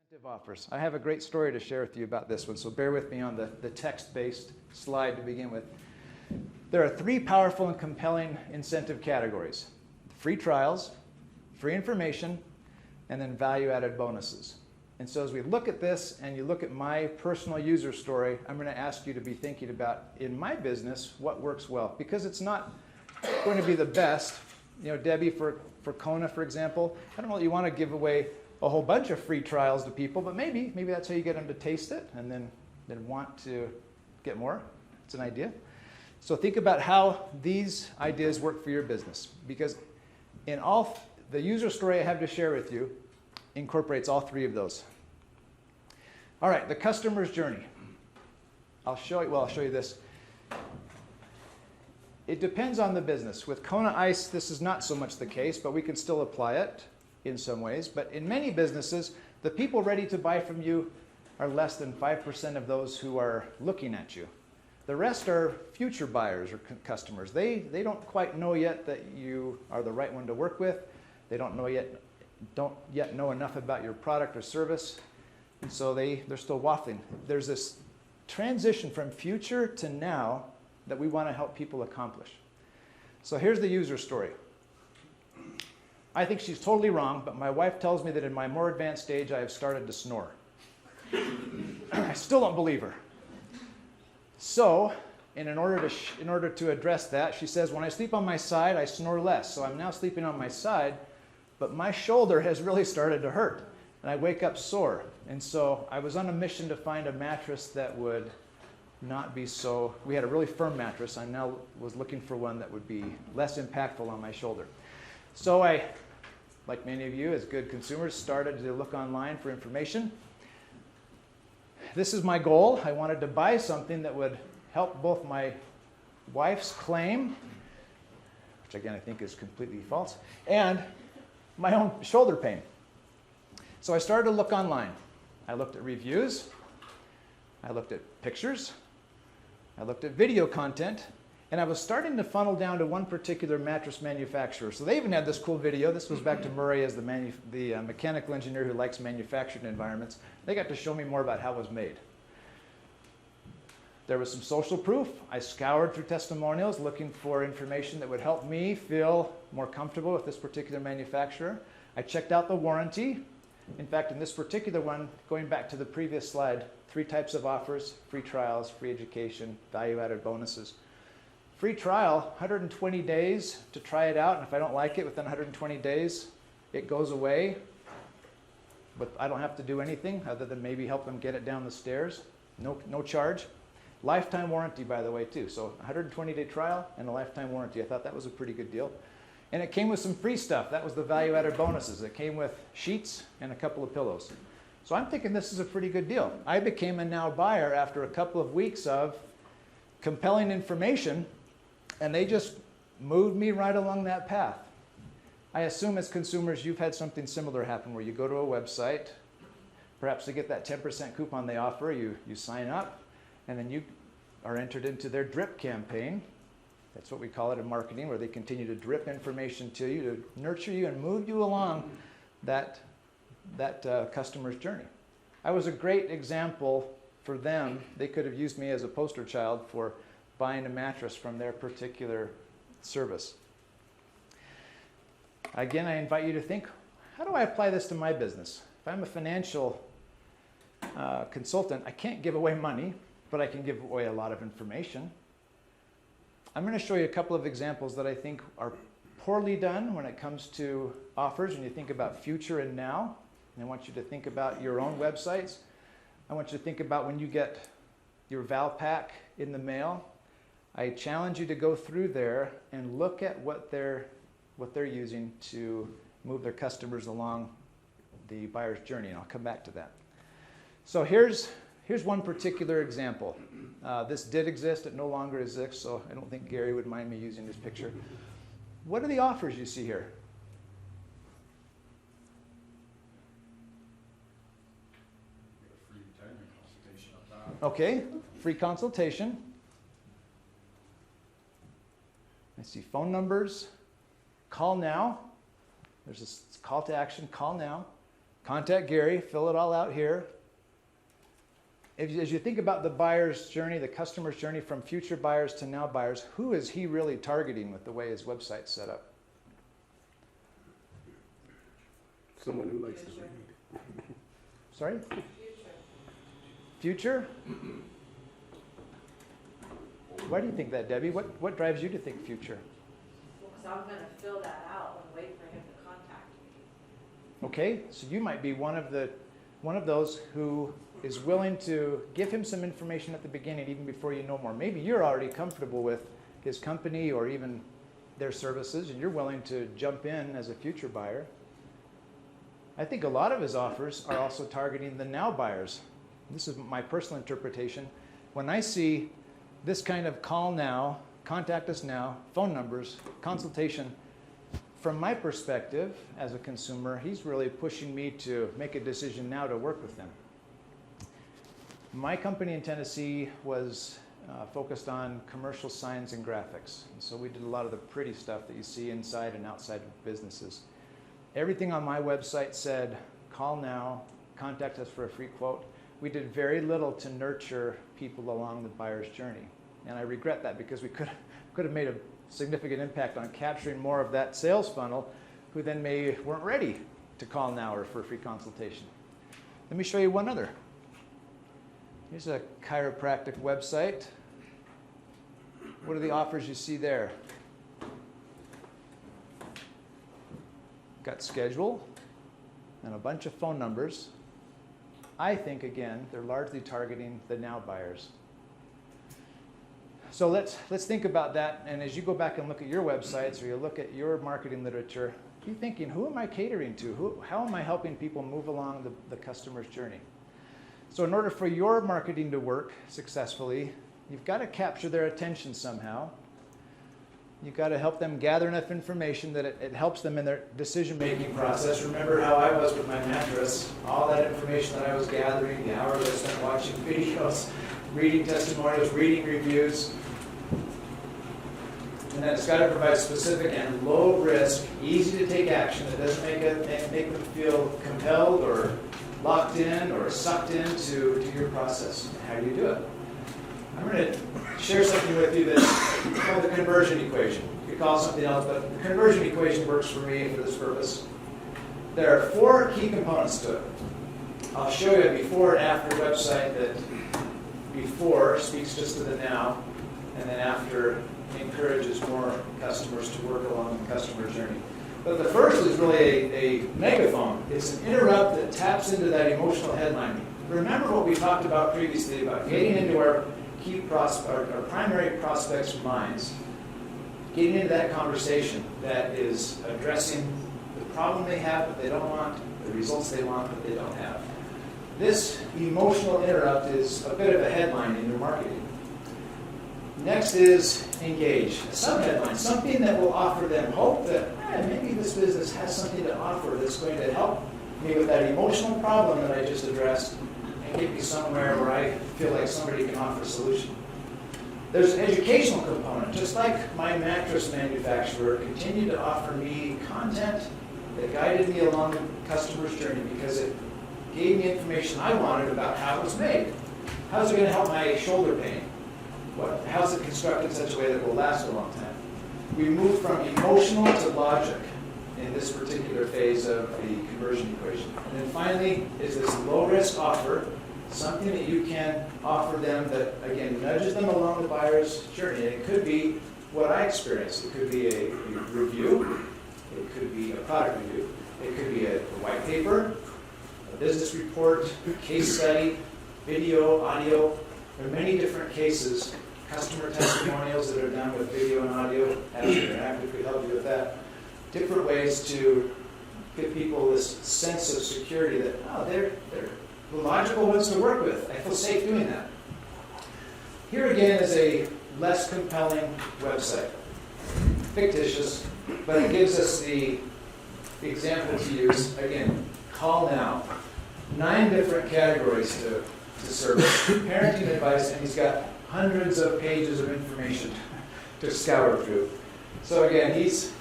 Incentive offers. I have a great story to share with you about this one, so bear with me on the text-based slide to begin with. There are three powerful and compelling incentive categories: free trials, free information, and then value-added bonuses. And so as we look at this and you look at my personal user story, I'm going to ask you to be thinking about, in my business, what works well. Because it's not going to be the best. You know, Debbie, for Kona, for example, I don't know that you want to give away a whole bunch of free trials to people, but maybe that's how you get them to taste it and then want to get more. It's an idea. So think about how these ideas work for your business, because in all the user story I have to share with you incorporates all three of those. All right, the customer's journey. I'll show you this. It depends on the business. With Kona Ice, this is not so much the case, but we can still apply it in some ways. But in many businesses, the people ready to buy from you are less than 5% of those who are looking at you. The rest are future buyers or customers. They don't quite know yet that you are the right one to work with. They don't yet know enough about your product or service. And so they're still waffling. There's this transition from future to now that we want to help people accomplish. So here's the user story. I think she's totally wrong, but my wife tells me that in my more advanced stage I have started to snore. I still don't believe her. So, in order to address that, she says, when I sleep on my side, I snore less. So I'm now sleeping on my side, but my shoulder has really started to hurt, and I wake up sore. And so I was on a mission to find a mattress that would not be so. We had a really firm mattress. I now was looking for one that would be less impactful on my shoulder. So I, like many of you as good consumers, started to look online for information. This is my goal. I wanted to buy something that would help both my wife's claim, which again I think is completely false, and my own shoulder pain. So I started to look online. I looked at reviews, I looked at pictures, I looked at video content, and I was starting to funnel down to one particular mattress manufacturer. So they even had this cool video. This was back to Murray as the mechanical engineer who likes manufacturing environments. They got to show me more about how it was made. There was some social proof. I scoured through testimonials looking for information that would help me feel more comfortable with this particular manufacturer. I checked out the warranty. In fact, in this particular one, going back to the previous slide, 3 types of offers: free trials, free education, value-added bonuses. Free trial, 120 days to try it out, and if I don't like it within 120 days, it goes away. But I don't have to do anything other than maybe help them get it down the stairs. No charge. Lifetime warranty, by the way, too. So 120-day trial and a lifetime warranty. I thought that was a pretty good deal. And it came with some free stuff. That was the value-added bonuses. It came with sheets and a couple of pillows. So I'm thinking this is a pretty good deal. I became a now buyer after a couple of weeks of compelling information, and they just moved me right along that path. I assume as consumers you've had something similar happen where you go to a website, perhaps to get that 10% coupon they offer, you sign up, and then you are entered into their drip campaign. That's what we call it in marketing, where they continue to drip information to you to nurture you and move you along that customer's journey. I was a great example for them. They could have used me as a poster child for buying a mattress from their particular service. Again, I invite you to think, how do I apply this to my business? If I'm a financial consultant, I can't give away money, but I can give away a lot of information. I'm going to show you a couple of examples that I think are poorly done when it comes to offers, when you think about future and now. And I want you to think about your own websites. I want you to think about when you get your Valpak in the mail. I challenge you to go through there and look at what they're using to move their customers along the buyer's journey, and I'll come back to that. So here's one particular example. This did exist, it no longer exists, so I don't think Gary would mind me using this picture. What are the offers you see here? Free timing consultation up top. Okay, free consultation. I see phone numbers. Call now. There's this call to action, call now. contact Gary, fill it all out here. As you think about the buyer's journey, the customer's journey from future buyers to now buyers, who is he really targeting with the way his website's set up? Someone who likes to read. Sorry? Future? Why do you think that, Debbie? What drives you to think future? Well, because I'm going to fill that out and wait for him to contact me. Okay, so you might be one of those who is willing to give him some information at the beginning, even before you know more. Maybe you're already comfortable with his company or even their services, and you're willing to jump in as a future buyer. I think a lot of his offers are also targeting the now buyers. This is my personal interpretation. When I see this kind of call now, contact us now, phone numbers, consultation, from my perspective as a consumer, he's really pushing me to make a decision now to work with them. My company in Tennessee was focused on commercial signs and graphics. And so we did a lot of the pretty stuff that you see inside and outside of businesses. Everything on my website said, call now, contact us for a free quote. We did very little to nurture people along the buyer's journey. And I regret that because we could have made a significant impact on capturing more of that sales funnel who then weren't ready to call now or for a free consultation. Let me show you one other. Here's a chiropractic website. What are the offers you see there? Got schedule and a bunch of phone numbers. I think, again, they're largely targeting the now buyers. So let's think about that. And as you go back and look at your websites or you look at your marketing literature, be thinking, who am I catering to? How am I helping people move along the customer's journey? So in order for your marketing to work successfully, you've got to capture their attention somehow. You've got to help them gather enough information that it helps them in their decision-making process. Remember how I was with my mattress. All that information that I was gathering, the hours I spent watching videos, reading testimonials, reading reviews. And then it's got to provide specific and low risk, easy to take action that doesn't make them feel compelled or locked in or sucked into your process. How do you do it? I'm going to share something with you that's called the conversion equation. You could call it something else, but the conversion equation works for me for this purpose. There are 4 key components to it. I'll show you a before and after website that before speaks just to the now, and then after encourages more customers to work along the customer journey. But the first is really a megaphone. It's an interrupt that taps into that emotional headline. Remember what we talked about previously about getting into our our primary prospects' minds, getting into that conversation that is addressing the problem they have but they don't want, the results they want but they don't have. This emotional interrupt is a bit of a headline in your marketing. Next is engage, a subheadline, something that will offer them hope that maybe this business has something to offer that's going to help me with that emotional problem that I just addressed and get me somewhere where I feel like somebody can offer a solution. There's an educational component. Just like my mattress manufacturer continued to offer me content that guided me along the customer's journey because it gave me information I wanted about how it was made. How's it going to help my shoulder pain? How's it constructed in such a way that it will last a long time? We move from emotional to logic in this particular phase of the conversion equation. And then finally is this low-risk offer, something that you can offer them that, again, nudges them along the buyer's journey. And it could be what I experienced. It could be a review. It could be a product review. It could be a white paper, a business report, case study, video, audio. There are many different cases, customer testimonials that are done with video and audio. Azure Interactive could help you with that. Different ways to give people this sense of security that, they're the logical ones to work with. I feel safe doing that. Here again is a less compelling website. Fictitious, but it gives us the example to use. Again, call now. 9 different categories to service. Parenting advice, and he's got hundreds of pages of information to scour through. So again, he's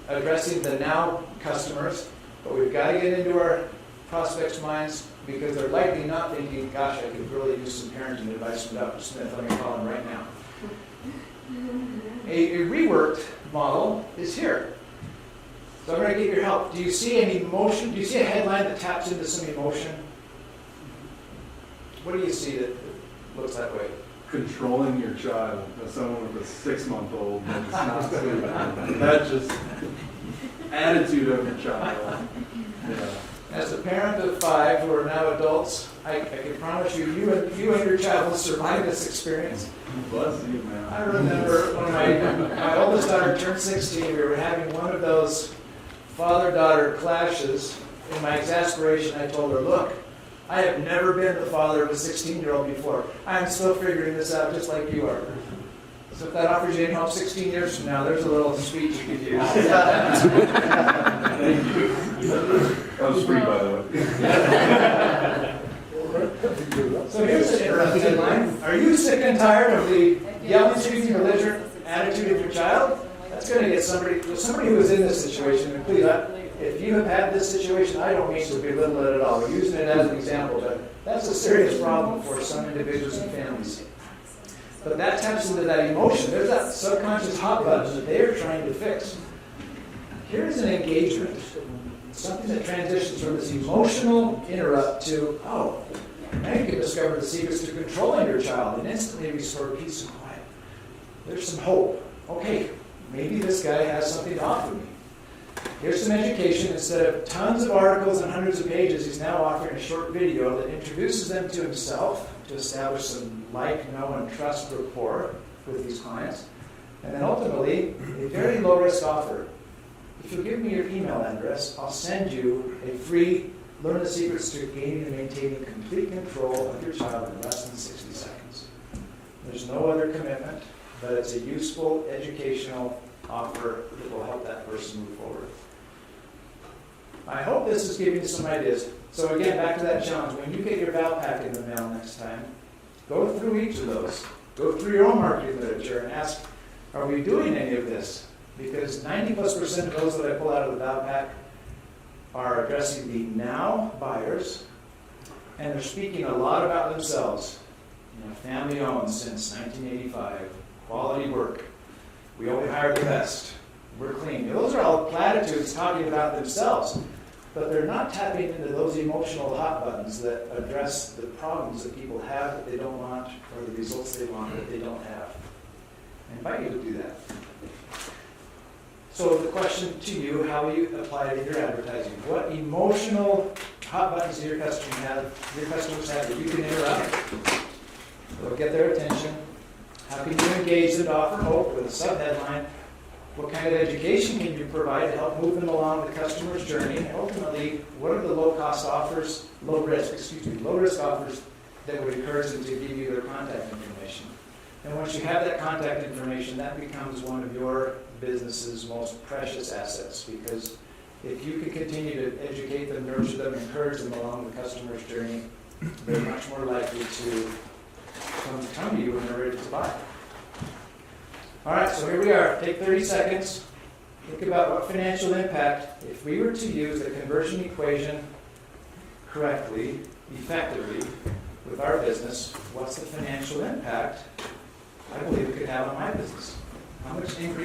addressing the now customers, but we've got to get into our prospects' minds because they're likely not thinking, gosh, I could really use some parenting advice from Dr. Smith. Let me call him right now. A reworked model is here. So I'm going to get your help. Do you see any emotion? Do you see a headline that taps into some emotion? What do you see that looks that way? Controlling your child, as someone with a 6-month-old that's not sleeping. That's just attitude of your child. Yeah. As a parent of 5 who are now adults, I can promise you, you and your child will survive this experience. Bless you, man. I remember when my oldest daughter turned 16, we were having one of those father-daughter clashes. In my exasperation, I told her, look, I have never been the father of a 16-year-old before. I'm still figuring this out just like you are. So if that offers you any help 16 years from now, there's a little speech you could use. Thank you. That was free, by the way. So here's an interesting headline. Are you sick and tired of the yelling, screaming, belligerent attitude of your child? That's going to get somebody who is in this situation, and please, if you have had this situation, I don't mean to belittle it at all. We're using it as an example, but that's a serious problem for some individuals and families. But that taps into that emotion. There's that subconscious hot button that they are trying to fix. Here's an engagement, something that transitions from this emotional interrupt to, oh, now you can discover the secrets to controlling your child and instantly restore peace and quiet. There's some hope. Okay, maybe this guy has something to offer me. Here's some education. Instead of tons of articles and hundreds of pages, he's now offering a short video that introduces them to himself to establish some like, know, and trust rapport with these clients. And then ultimately, a very low-risk offer. If you'll give me your email address, I'll send you a free Learn the Secrets to Gaining and Maintaining Complete Control of Your Child in Less than 60 seconds. There's no other commitment, but it's a useful, educational offer that will help that person move forward. I hope this is giving you some ideas. So again, back to that challenge. When you get your Val Pack in the mail next time, go through each of those. Go through your own marketing literature and ask, are we doing any of this? Because 90+% of those that I pull out of the Val Pack are addressing the now buyers, and they're speaking a lot about themselves. Family owned since 1985, quality work. We only hire the best. We're clean. Those are all platitudes talking about themselves, but they're not tapping into those emotional hot buttons that address the problems that people have that they don't want or the results they want that they don't have. I invite you to do that. So the question to you, how will you apply it in your advertising? What emotional hot buttons do your customers have that you can interrupt? It'll get their attention. How can you engage them to offer hope with a sub-headline? What kind of education can you provide to help move them along the customer's journey? And ultimately, what are the low-risk offers that would encourage them to give you their contact information? And once you have that contact information, that becomes one of your business's most precious assets, because if you can continue to educate them, nurture them, encourage them along the customer's journey, they're much more likely to come to you when they're ready to buy. All right, so here we are. Take 30 seconds. Think about what financial impact, if we were to use the conversion equation correctly, effectively, with our business, what's the financial impact I believe it could have on my business? How much increase